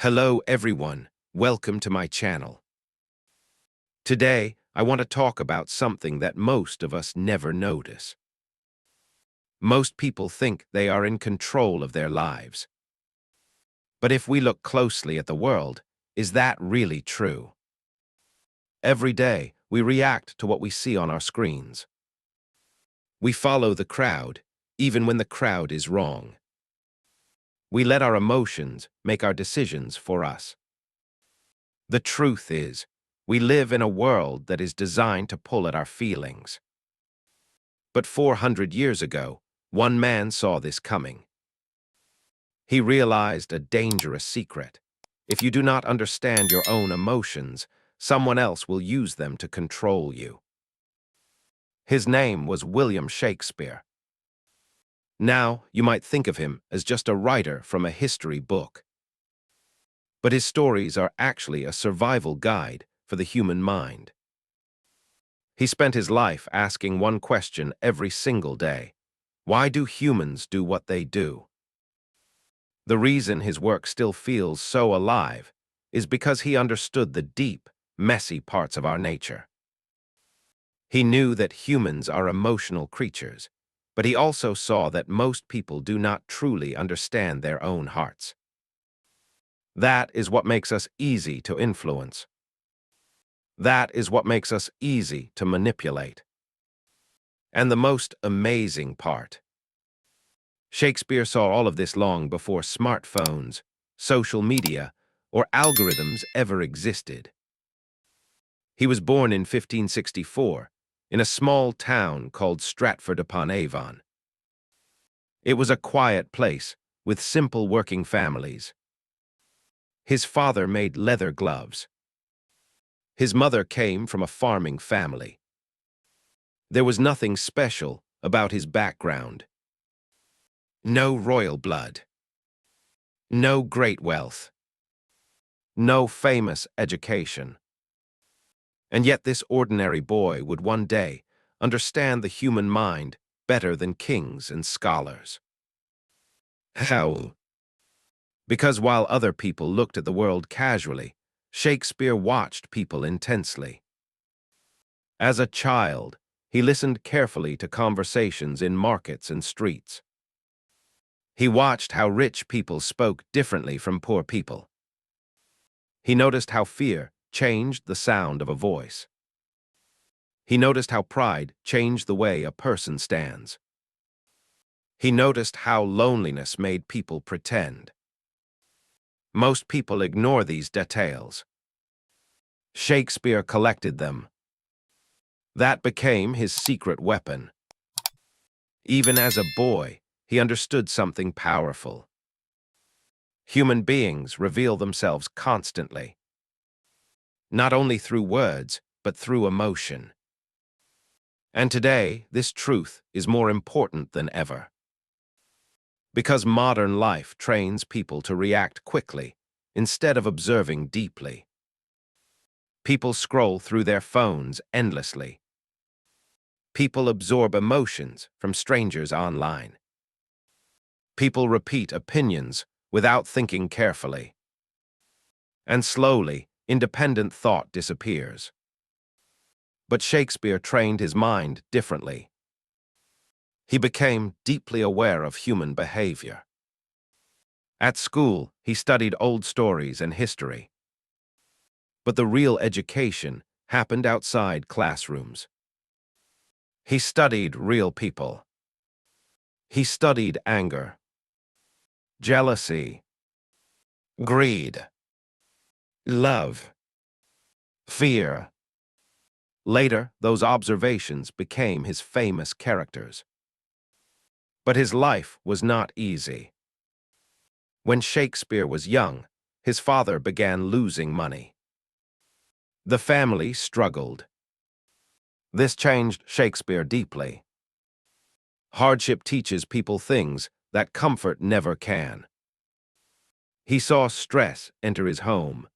Hello everyone, welcome to my channel. Today, I want to talk about something that most of us never notice. Most people think they are in control of their lives. But if we look closely at the world, is that really true? Every day, we react to what we see on our screens. We follow the crowd, even when the crowd is wrong. We let our emotions make our decisions for us. The truth is, we live in a world that is designed to pull at our feelings. But 400 years ago, one man saw this coming. He realized a dangerous secret. If you do not understand your own emotions, someone else will use them to control you. His name was William Shakespeare. Now, you might think of him as just a writer from a history book. But his stories are actually a survival guide for the human mind. He spent his life asking one question every single day. Why do humans do what they do? The reason his work still feels so alive is because he understood the deep, messy parts of our nature. He knew that humans are emotional creatures, but he also saw that most people do not truly understand their own hearts. That is what makes us easy to influence. That is what makes us easy to manipulate. And the most amazing part: Shakespeare saw all of this long before smartphones, social media, or algorithms ever existed. He was born in 1564 in a small town called Stratford-upon-Avon. It was a quiet place with simple working families. His father made leather gloves. His mother came from a farming family. There was nothing special about his background. No royal blood. No great wealth. No famous education. And yet this ordinary boy would one day understand the human mind better than kings and scholars. How? Because while other people looked at the world casually, Shakespeare watched people intensely. As a child, he listened carefully to conversations in markets and streets. He watched how rich people spoke differently from poor people. He noticed how fear changed the sound of a voice. He noticed how pride changed the way a person stands. He noticed how loneliness made people pretend. Most people ignore these details. Shakespeare collected them. That became his secret weapon. Even as a boy, he understood something powerful. Human beings reveal themselves constantly, not only through words, but through emotion. And today, this truth is more important than ever. Because modern life trains people to react quickly instead of observing deeply. People scroll through their phones endlessly. People absorb emotions from strangers online. People repeat opinions without thinking carefully. And slowly, independent thought disappears. But Shakespeare trained his mind differently. He became deeply aware of human behavior. At school, he studied old stories and history. But the real education happened outside classrooms. He studied real people. He studied anger, jealousy, greed, love, fear. Later, those observations became his famous characters. But his life was not easy. When Shakespeare was young, his father began losing money. The family struggled. This changed Shakespeare deeply. Hardship teaches people things that comfort never can. He saw stress enter his home.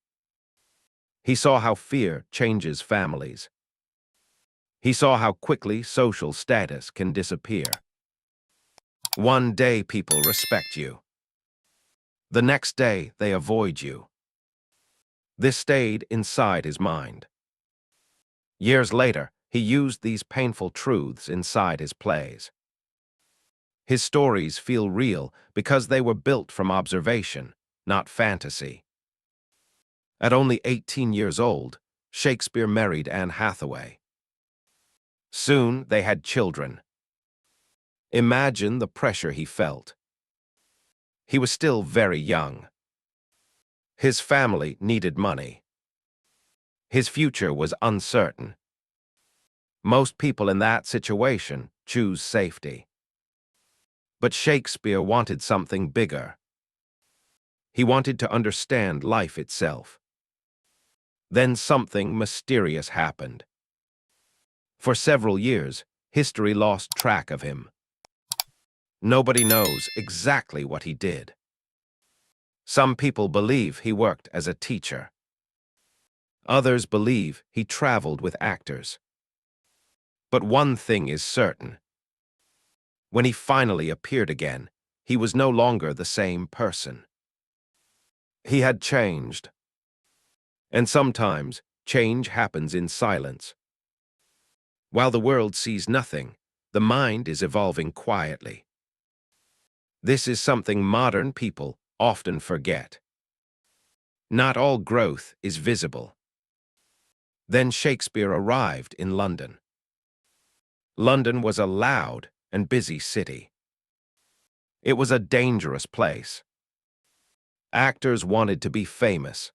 He saw how fear changes families. He saw how quickly social status can disappear. One day people respect you. The next day they avoid you. This stayed inside his mind. Years later, he used these painful truths inside his plays. His stories feel real because they were built from observation, not fantasy. At only 18 years old, Shakespeare married Anne Hathaway. Soon they had children. Imagine the pressure he felt. He was still very young. His family needed money. His future was uncertain. Most people in that situation choose safety. But Shakespeare wanted something bigger. He wanted to understand life itself. Then something mysterious happened. For several years, history lost track of him. Nobody knows exactly what he did. Some people believe he worked as a teacher. Others believe he traveled with actors. But one thing is certain. When he finally appeared again, he was no longer the same person. He had changed. And sometimes, change happens in silence. While the world sees nothing, the mind is evolving quietly. This is something modern people often forget. Not all growth is visible. Then Shakespeare arrived in London. London was a loud and busy city. It was a dangerous place. Actors wanted to be famous.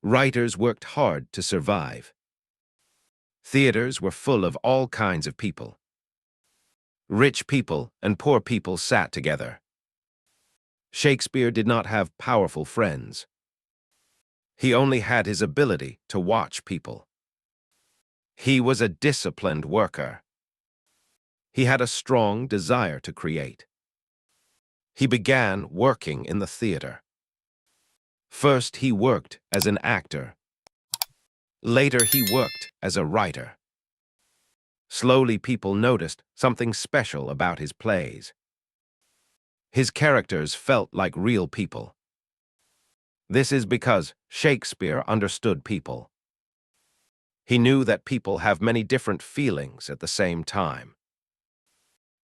Writers worked hard to survive. Theaters were full of all kinds of people. Rich people and poor people sat together. Shakespeare did not have powerful friends. He only had his ability to watch people. He was a disciplined worker. He had a strong desire to create. He began working in the theater. First, he worked as an actor. Later, he worked as a writer. Slowly, people noticed something special about his plays. His characters felt like real people. This is because Shakespeare understood people. He knew that people have many different feelings at the same time.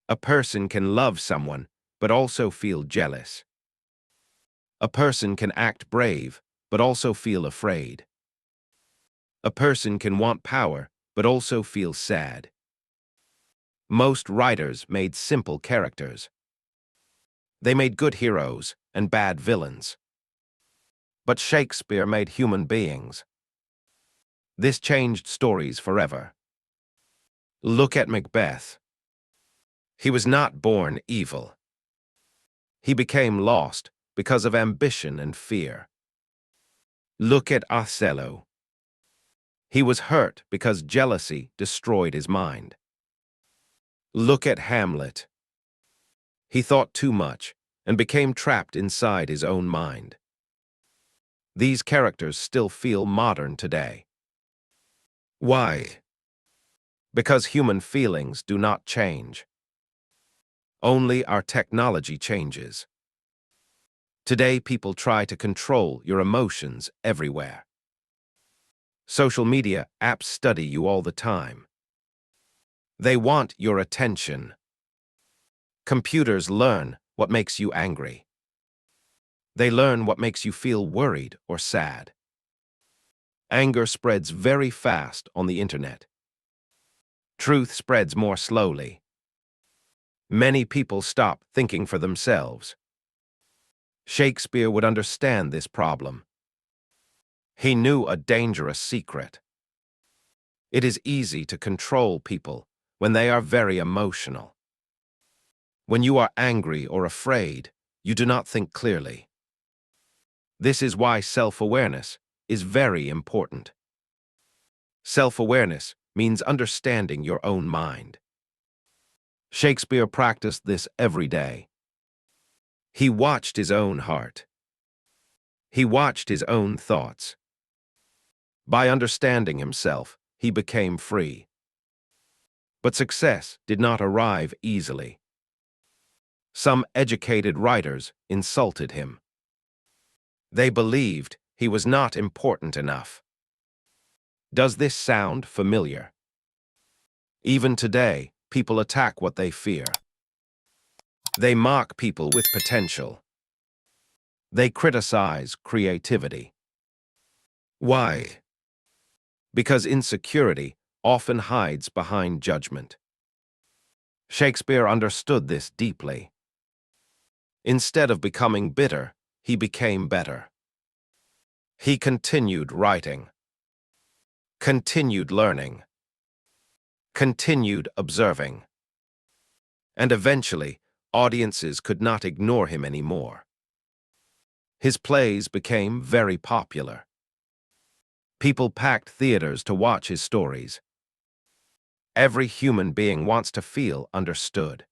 A person can love someone, but also feel jealous. A person can act brave, but also feel afraid. A person can want power, but also feel sad. Most writers made simple characters. They made good heroes and bad villains. But Shakespeare made human beings. This changed stories forever. Look at Macbeth. He was not born evil. He became lost because of ambition and fear. Look at Othello. He was hurt because jealousy destroyed his mind. Look at Hamlet. He thought too much and became trapped inside his own mind. These characters still feel modern today. Why? Because human feelings do not change. Only our technology changes. Today, people try to control your emotions everywhere. Social media apps study you all the time. They want your attention. Computers learn what makes you angry. They learn what makes you feel worried or sad. Anger spreads very fast on the internet. Truth spreads more slowly. Many people stop thinking for themselves. Shakespeare would understand this problem. He knew a dangerous secret. It is easy to control people when they are very emotional. When you are angry or afraid, you do not think clearly. This is why self-awareness is very important. Self-awareness means understanding your own mind. Shakespeare practiced this every day. He watched his own heart. He watched his own thoughts. By understanding himself, he became free. But success did not arrive easily. Some educated writers insulted him. They believed he was not important enough. Does this sound familiar? Even today, people attack what they fear. They mock people with potential. They criticize creativity. Why? Because insecurity often hides behind judgment. Shakespeare understood this deeply. Instead of becoming bitter, he became better. He continued writing, continued learning, continued observing. And eventually, audiences could not ignore him anymore. His plays became very popular. People packed theaters to watch his stories. Every human being wants to feel understood.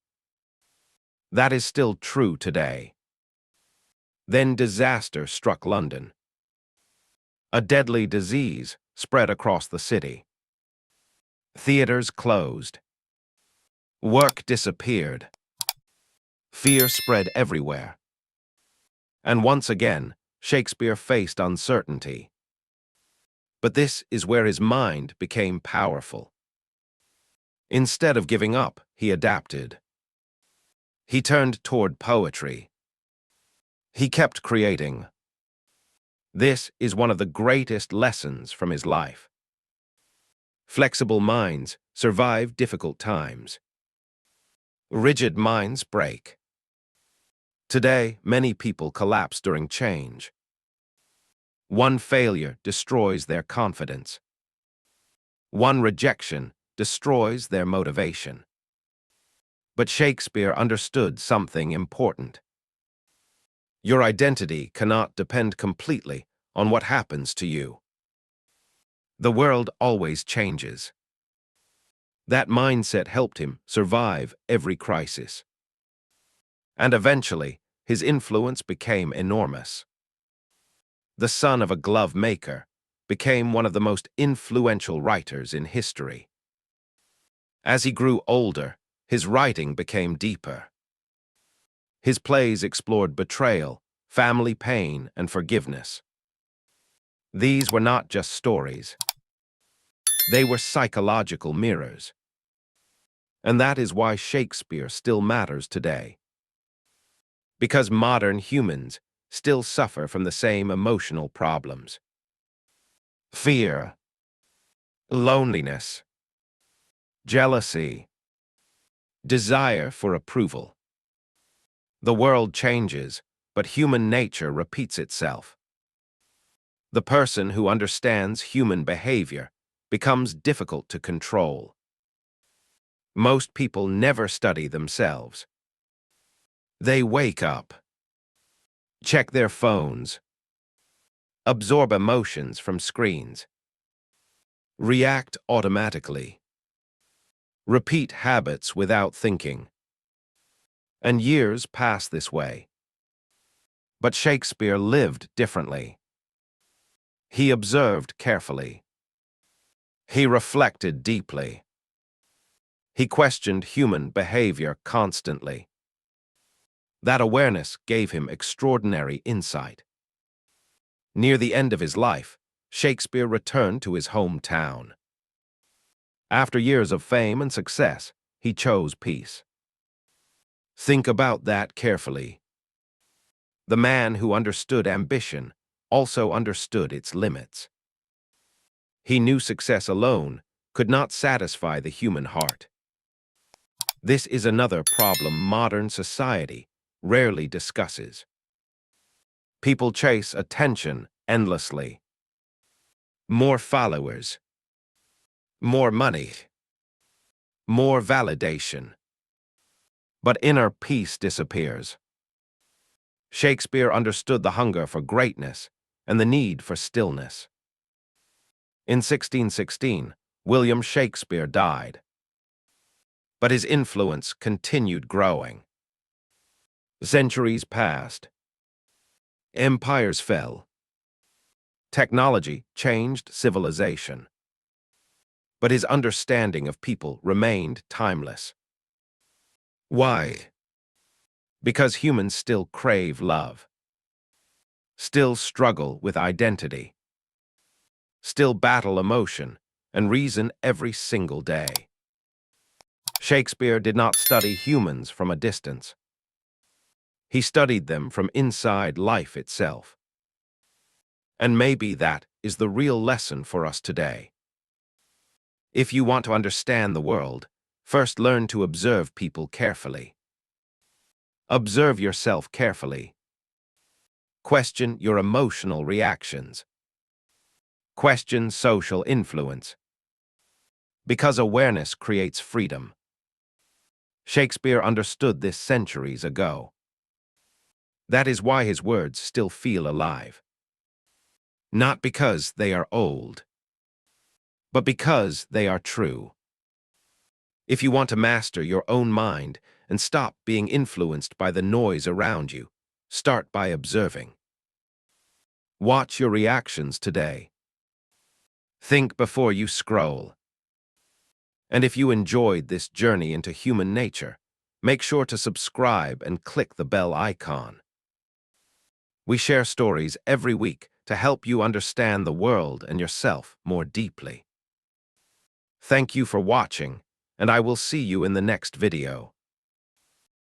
That is still true today. Then disaster struck London. A deadly disease spread across the city. Theaters closed. Work disappeared. Fear spread everywhere. And once again, Shakespeare faced uncertainty. But this is where his mind became powerful. Instead of giving up, he adapted. He turned toward poetry. He kept creating. This is one of the greatest lessons from his life. Flexible minds survive difficult times. Rigid minds break. Today, many people collapse during change. One failure destroys their confidence. One rejection destroys their motivation. But Shakespeare understood something important. Your identity cannot depend completely on what happens to you. The world always changes. That mindset helped him survive every crisis. And eventually, his influence became enormous. The son of a glove maker became one of the most influential writers in history. As he grew older, his writing became deeper. His plays explored betrayal, family pain, and forgiveness. These were not just stories. They were psychological mirrors. And that is why Shakespeare still matters today. Because modern humans still suffer from the same emotional problems. Fear, loneliness, jealousy, desire for approval. The world changes, but human nature repeats itself. The person who understands human behavior becomes difficult to control. Most people never study themselves. They wake up, check their phones, absorb emotions from screens, react automatically, repeat habits without thinking. And years pass this way. But Shakespeare lived differently. He observed carefully. He reflected deeply. He questioned human behavior constantly. That awareness gave him extraordinary insight. Near the end of his life, Shakespeare returned to his hometown. After years of fame and success, he chose peace. Think about that carefully. The man who understood ambition also understood its limits. He knew success alone could not satisfy the human heart. This is another problem modern society rarely discusses. People chase attention endlessly. More followers, more money, more validation. But inner peace disappears. Shakespeare understood the hunger for greatness and the need for stillness. In 1616, William Shakespeare died. But his influence continued growing. Centuries passed. Empires fell. Technology changed civilization. But his understanding of people remained timeless. Why? Because humans still crave love. still struggle with identity, still battle emotion and reason every single day. Shakespeare did not study humans from a distance. He studied them from inside life itself. And maybe that is the real lesson for us today. If you want to understand the world, first learn to observe people carefully. Observe yourself carefully. Question your emotional reactions. Question social influence. Because awareness creates freedom. Shakespeare understood this centuries ago. That is why his words still feel alive. Not because they are old, but because they are true. If you want to master your own mind and stop being influenced by the noise around you, start by observing. Watch your reactions today. Think before you scroll. And if you enjoyed this journey into human nature, make sure to subscribe and click the bell icon. We share stories every week to help you understand the world and yourself more deeply. Thank you for watching, and I will see you in the next video.